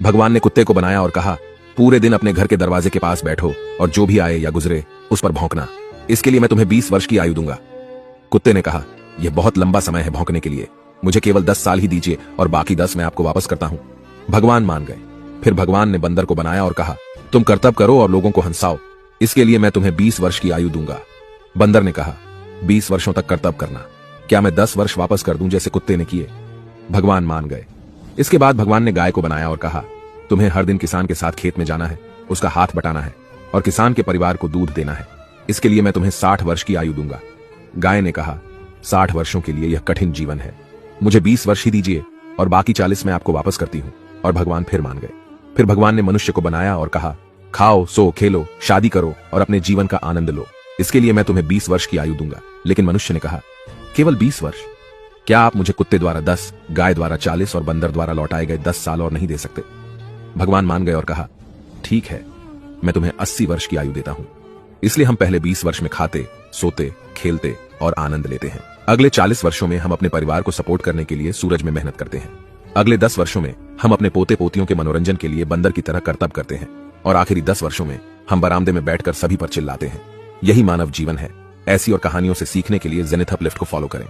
भगवान ने कुत्ते को बनाया और कहा, पूरे दिन अपने घर के दरवाजे के पास बैठो और जो भी आए या गुजरे उस पर भौंकना। इसके लिए मैं तुम्हें 20 वर्ष की आयु दूंगा। कुत्ते ने कहा, यह बहुत लंबा समय है भौंकने के लिए, मुझे केवल 10 साल ही दीजिए और बाकी 10 मैं आपको वापस करता हूं। भगवान मान गए। फिर भगवान ने बंदर को बनाया और कहा, तुम कर्तव्य करो और लोगों को हंसाओ, इसके लिए मैं तुम्हें 20 वर्ष की आयु दूंगा। बंदर ने कहा, 20 वर्षों तक कर्तव्य करना, क्या मैं 10 वर्ष वापस कर दूं जैसे कुत्ते ने किए? भगवान मान गए। इसके बाद भगवान ने गाय को बनाया और कहा, तुम्हें हर दिन किसान के साथ खेत में जाना है, उसका हाथ बटाना है और किसान के परिवार को दूध देना है, इसके लिए मैं तुम्हें 60 वर्ष की आयु दूंगा। गाय ने कहा, 60 वर्षों के लिए यह कठिन जीवन है, मुझे 20 वर्ष ही दीजिए और बाकी 40 मैं आपको वापस करती हूं। और भगवान फिर मान गए। फिर भगवान ने मनुष्य को बनाया और कहा, खाओ, सो, खेलो, शादी करो और अपने जीवन का आनंद लो, इसके लिए मैं तुम्हें 20 वर्ष की आयु दूंगा। लेकिन मनुष्य ने कहा, केवल 20 वर्ष? क्या आप मुझे कुत्ते द्वारा 10, गाय द्वारा 40 और बंदर द्वारा लौटाए गए 10 साल और नहीं दे सकते? भगवान मान गए और कहा, ठीक है, मैं तुम्हें 80 वर्ष की आयु देता हूं। इसलिए हम पहले 20 वर्ष में खाते, सोते, खेलते और आनंद लेते हैं। अगले 40 वर्षों में हम अपने परिवार को सपोर्ट करने के लिए सूरज में मेहनत करते हैं। अगले 10 वर्षों में हम अपने पोते पोतियों के मनोरंजन के लिए बंदर की तरह कर्तव्य करते हैं और आखिरी 10 वर्षों में हम बरामदे में बैठकर सभी पर चिल्लाते हैं। यही मानव जीवन है। ऐसी और कहानियों से सीखने के लिए जेनिथ अपलिफ्ट को फॉलो करें।